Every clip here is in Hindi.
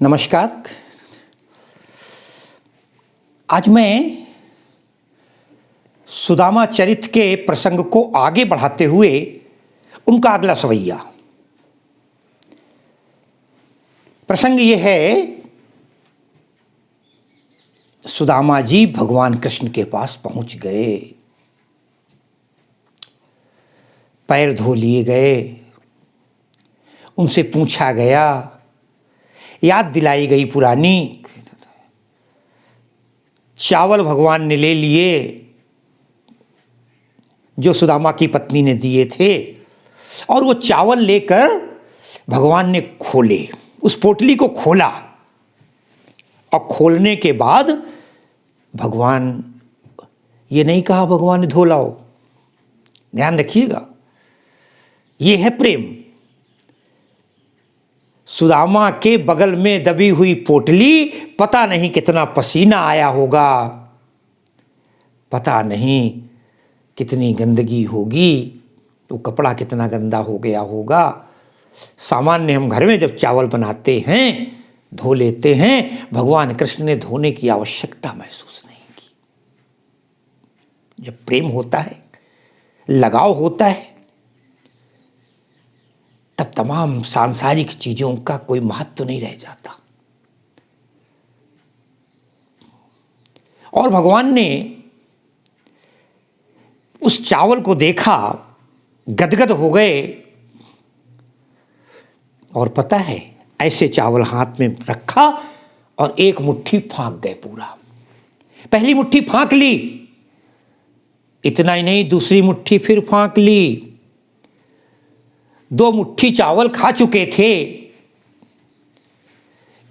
नमस्कार। आज मैं सुदामा चरित्र के प्रसंग को आगे बढ़ाते हुए उनका अगला सवैया प्रसंग ये है, सुदामा जी भगवान कृष्ण के पास पहुंच गए, पैर धो लिए गए, उनसे पूछा गया, याद दिलाई गई पुरानी। चावल भगवान ने ले लिए जो सुदामा की पत्नी ने दिए थे, और वो चावल लेकर भगवान ने खोले, उस पोटली को खोला, और खोलने के बाद भगवान ये नहीं कहा भगवान ने धो लाओ। ध्यान रखिएगा, ये है प्रेम। सुदामा के बगल में दबी हुई पोटली, पता नहीं कितना पसीना आया होगा, पता नहीं कितनी गंदगी होगी, वो कपड़ा कितना गंदा हो गया होगा। सामान्य हम घर में जब चावल बनाते हैं, धो लेते हैं, भगवान कृष्ण ने धोने की आवश्यकता महसूस नहीं की। जब प्रेम होता है, लगाव होता है, तब तमाम सांसारिक चीजों का कोई महत्व नहीं रह जाता। और भगवान ने उस चावल को देखा, गदगद हो गए, और पता है ऐसे चावल हाथ में रखा और एक मुट्ठी फांक गए पूरा। पहली मुट्ठी फांक ली, इतना ही नहीं, दूसरी मुट्ठी फिर फांक ली। 2 मुट्ठी चावल खा चुके थे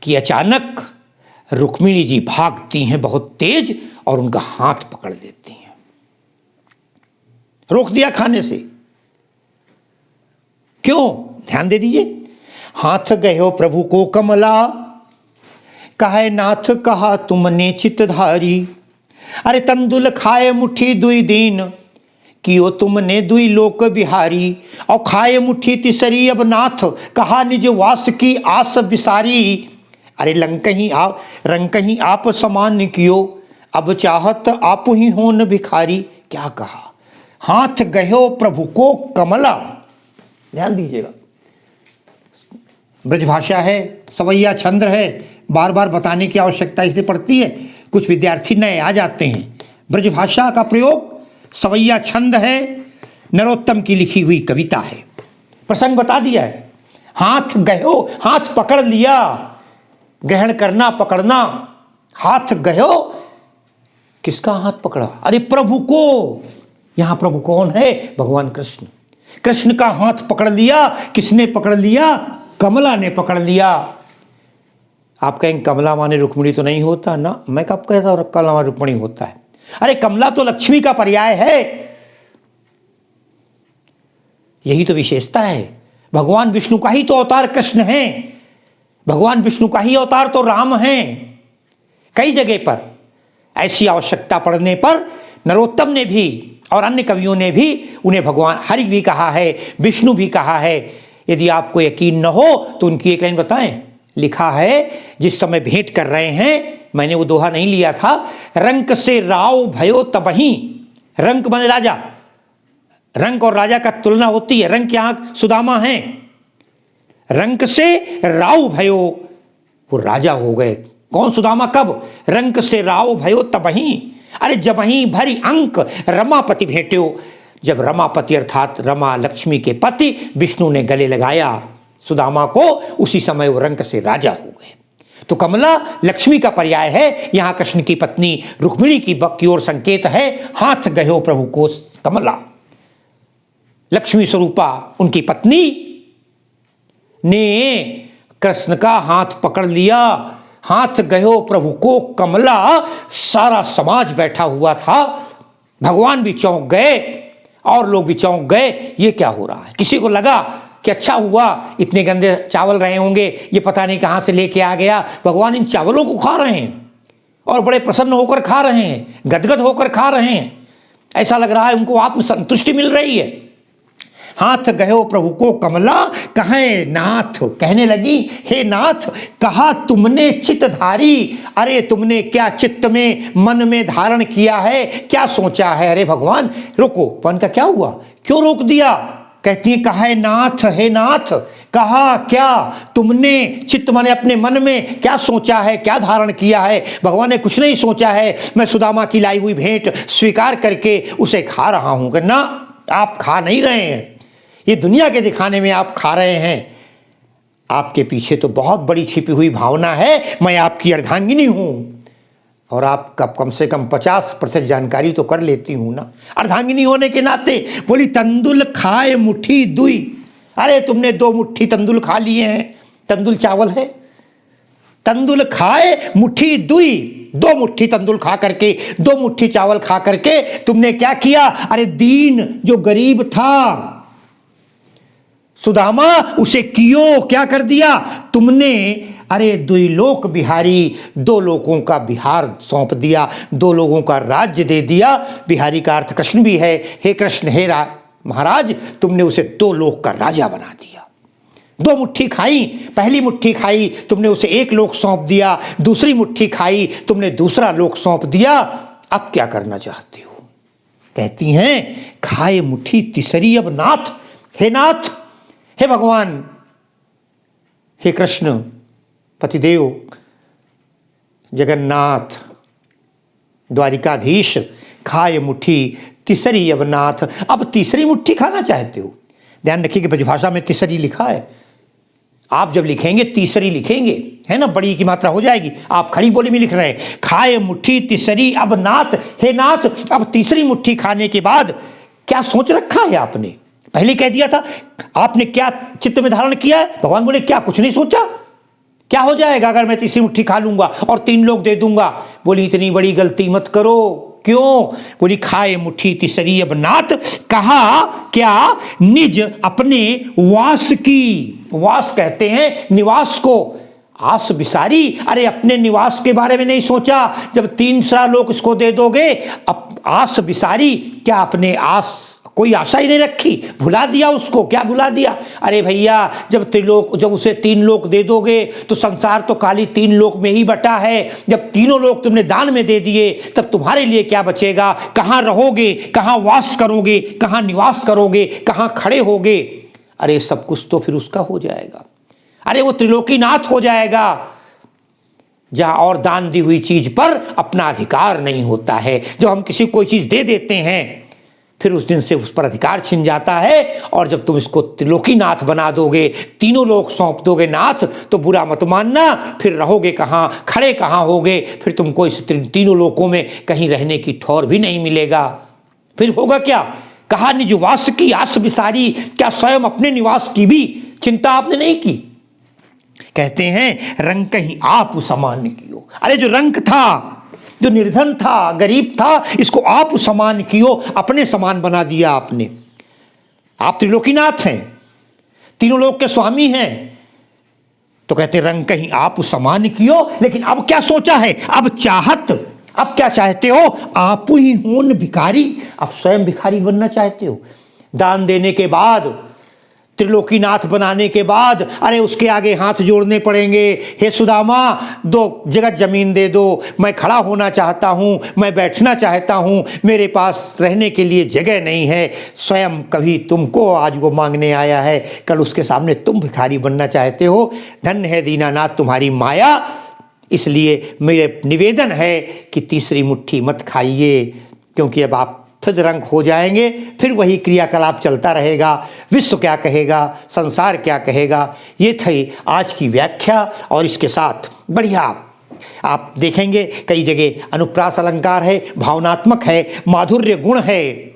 कि अचानक रुक्मिणी जी भागती हैं बहुत तेज और उनका हाथ पकड़ लेती हैं, रोक दिया खाने से। क्यों? ध्यान दे दीजिए। हाथ गयो प्रभु को कमला, कहे नाथ कहा तुमने चितधारी। अरे तंदुल खाए मुट्ठी दुई दिन, कियो तुमने दुई लोक बिहारी। और खाए मुट्ठी तिसरी अब नाथ, कहा निज वास की आस बिसारी। अरे रंग कहीं आप समान कियो, अब चाहत आप ही हो न भिखारी। क्या कहा? हाथ गयो प्रभु को कमला। ध्यान दीजिएगा, ब्रजभाषा है, सवैया छंद है, बार बार बताने की आवश्यकता इसलिए पड़ती है, कुछ विद्यार्थी नए आ जाते हैं। ब्रजभाषा का प्रयोग सवैया छंद है, नरोत्तम की लिखी हुई कविता है। प्रसंग बता दिया है। हाथ गयो, हाथ पकड़ लिया, ग्रहण करना, पकड़ना। हाथ गयो, किसका हाथ पकड़ा? अरे प्रभु को। यहां प्रभु कौन है? भगवान कृष्ण। कृष्ण का हाथ पकड़ लिया। किसने पकड़ लिया? कमला ने पकड़ लिया। आप कहेंगे कमला माने रुक्मिणी तो नहीं होता ना, मैं कब कहता हूं कमला माने रुक्मिणी होता है? अरे कमला तो लक्ष्मी का पर्याय है, यही तो विशेषता है। भगवान विष्णु का ही तो अवतार कृष्ण है, भगवान विष्णु का ही अवतार तो राम है। कई जगह पर ऐसी आवश्यकता पड़ने पर नरोत्तम ने भी और अन्य कवियों ने भी उन्हें भगवान हरि भी कहा है, विष्णु भी कहा है। यदि आपको यकीन न हो तो उनकी एक लाइन बताएं। लिखा है, जिस समय भेंट कर रहे हैं, मैंने वो दोहा नहीं लिया था, रंक से राव भयो तबही। रंक माने राजा, रंक और राजा का तुलना होती है। रंक यहां सुदामा है, रंक से राव भयो, वो राजा हो गए। कौन? सुदामा। कब? रंक से राव भयो तबही। अरे जबही भरी अंक रमापति भेंट्यो। जब रमापति अर्थात रमा लक्ष्मी के पति विष्णु ने गले लगाया सुदामा को, उसी समय वो रंक से राजा हो गए। तो कमला लक्ष्मी का पर्याय है। यहां कृष्ण की पत्नी रुक्मिणी की ओर संकेत है। हाथ गयो प्रभु को कमला, लक्ष्मी स्वरूपा उनकी पत्नी ने कृष्ण का हाथ पकड़ लिया। हाथ गयो प्रभु को कमला। सारा समाज बैठा हुआ था, भगवान भी चौंक गए और लोग भी चौंक गए। ये क्या हो रहा है? किसी को लगा कि अच्छा हुआ, इतने गंदे चावल रहे होंगे, ये पता नहीं कहां से लेके आ गया, भगवान इन चावलों को खा रहे हैं और बड़े प्रसन्न होकर खा रहे हैं, गदगद होकर खा रहे हैं। ऐसा लग रहा है उनको आत्म संतुष्टि मिल रही है। हाथ गयो प्रभु को कमला, कहे नाथ, कहने लगी हे नाथ, कहा तुमने चित्तधारी, अरे तुमने क्या चित्त में मन में धारण किया है, क्या सोचा है। अरे भगवान रुको, पन का क्या हुआ, क्यों रोक दिया। कहती है कहे नाथ, हे नाथ, कहा क्या तुमने चित्त माने अपने मन में क्या सोचा है, क्या धारण किया है। भगवान ने कुछ नहीं सोचा है, मैं सुदामा की लाई हुई भेंट स्वीकार करके उसे खा रहा हूं। कि ना, आप खा नहीं रहे हैं, ये दुनिया के दिखाने में आप खा रहे हैं, आपके पीछे तो बहुत बड़ी छिपी हुई भावना है। मैं आपकी अर्धांगिनी हूं और आपका कम से कम 50% जानकारी तो कर लेती हूं ना, अर्धांगिनी होने के नाते। बोली तंदुल खाए मुट्ठी दुई, अरे तुमने 2 मुट्ठी तंदुल खा लिए हैं, तंदुल चावल है, तंदुल खाए मुट्ठी दुई, 2 मुट्ठी तंदुल खा करके, 2 मुट्ठी चावल खा करके तुमने क्या किया। अरे दीन जो गरीब था सुदामा, उसे कियो क्या कर दिया तुमने। अरे द्विलोक बिहारी, 2 लोगों का बिहार सौंप दिया, 2 लोगों का राज्य दे दिया। बिहारी का अर्थ कृष्ण भी है। हे कृष्ण, हे महाराज, तुमने उसे 2 लोक का राजा बना दिया। 2 मुट्ठी खाई, पहली मुट्ठी खाई तुमने उसे 1 लोक सौंप दिया, दूसरी मुट्ठी खाई तुमने दूसरा लोक सौंप दिया। अब क्या करना चाहती हो। कहती हैं खाए मुट्ठी तीसरी अब नाथ, हे नाथ, हे भगवान, हे कृष्ण पतिदेव, जगन्नाथ, द्वारिकाधीश, खाए मुट्ठी तीसरी अब नाथ, अब तीसरी मुट्ठी खाना चाहते हो। ध्यान रखिए कि ब्रजभाषा में तीसरी लिखा है, आप जब लिखेंगे तीसरी लिखेंगे, है ना, बड़ी की मात्रा हो जाएगी। आप खड़ी बोली में लिख रहे हैं खाए मुट्ठी तीसरी अब नाथ, हे नाथ, अब तीसरी मुट्ठी खाने के बाद क्या सोच रखा है आपने। पहले कह दिया था, आपने क्या चित्त में धारण किया है। भगवान बोले क्या कुछ नहीं सोचा, क्या हो जाएगा अगर मैं तीसरी मुट्ठी खा लूंगा और 3 लोग दे दूंगा। बोली इतनी बड़ी गलती मत करो। क्यों। बोली खाए मुट्ठी तीसरी अब नाथ, कहा क्या निज अपने वास की, वास कहते हैं निवास को, आस बिसारी, अरे अपने निवास के बारे में नहीं सोचा। जब 3 लोग इसको दे दोगे, अब आस बिसारी, क्या अपने आस कोई आशा ही नहीं रखी, भुला दिया उसको। क्या भुला दिया। अरे भैया जब उसे 3 लोक दे दोगे तो संसार तो खाली 3 लोक में ही बटा है। जब तीनों लोक तुमने दान में दे दिए तब तुम्हारे लिए क्या बचेगा। कहाँ रहोगे, कहाँ वास करोगे, कहाँ निवास करोगे, कहाँ खड़े होगे। अरे सब कुछ तो फिर उसका हो जाएगा। अरे वो त्रिलोकीनाथ हो जाएगा, जहां और दान दी हुई चीज पर अपना अधिकार नहीं होता है। जब हम किसी को कोई चीज दे देते हैं फिर उस दिन से उस पर अधिकार छिन जाता है। और जब तुम इसको त्रिलोकीनाथ बना दोगे, तीनों लोक सौंप दोगे नाथ, तो बुरा मत मानना, फिर रहोगे कहाँ, खड़े कहाँ होगे। फिर तुमको इस तीनों लोकों में कहीं रहने की ठौर भी नहीं मिलेगा। फिर होगा क्या। कहा निज वास की आस बिसारी, क्या स्वयं अपने निवास की भी चिंता आपने नहीं की। कहते हैं रंग कहीं आप समान कियो। अरे जो रंग था, जो निर्धन था, गरीब था, इसको आप समान कियो, अपने समान बना दिया आपने। आप त्रिलोकीनाथ हैं, तीनों लोक के स्वामी हैं। तो कहते रंग कहीं आप समान कियो, लेकिन अब क्या सोचा है, अब चाहत, अब क्या चाहते हो, आप ही होन भिखारी, अब स्वयं भिखारी बनना चाहते हो। दान देने के बाद, त्रिलोकीनाथ बनाने के बाद, अरे उसके आगे हाथ जोड़ने पड़ेंगे। हे सुदामा 2 जगह जमीन दे दो, मैं खड़ा होना चाहता हूँ, मैं बैठना चाहता हूँ, मेरे पास रहने के लिए जगह नहीं है। स्वयं कभी तुमको आज वो मांगने आया है, कल उसके सामने तुम भिखारी बनना चाहते हो। धन्य है दीनानाथ तुम्हारी माया। इसलिए मेरे निवेदन है कि तीसरी मुट्ठी मत खाइए, क्योंकि अब आप फिर रंग हो जाएंगे, फिर वही क्रियाकलाप चलता रहेगा। विश्व क्या कहेगा, संसार क्या कहेगा। ये थी आज की व्याख्या। और इसके साथ बढ़िया आप देखेंगे कई जगह अनुप्रास अलंकार है, भावनात्मक है, माधुर्य गुण है,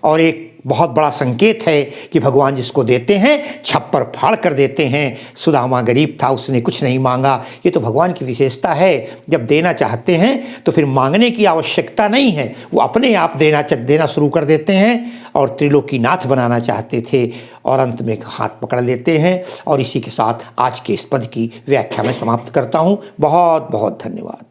और एक बहुत बड़ा संकेत है कि भगवान जिसको देते हैं छप्पर फाड़ कर देते हैं। सुदामा गरीब था, उसने कुछ नहीं मांगा। ये तो भगवान की विशेषता है, जब देना चाहते हैं तो फिर मांगने की आवश्यकता नहीं है, वो अपने आप देना शुरू कर देते हैं। और त्रिलोकीनाथ बनाना चाहते थे और अंत में हाथ पकड़ लेते हैं। और इसी के साथ आज के इस पद की व्याख्या मैं समाप्त करता हूँ। बहुत बहुत धन्यवाद।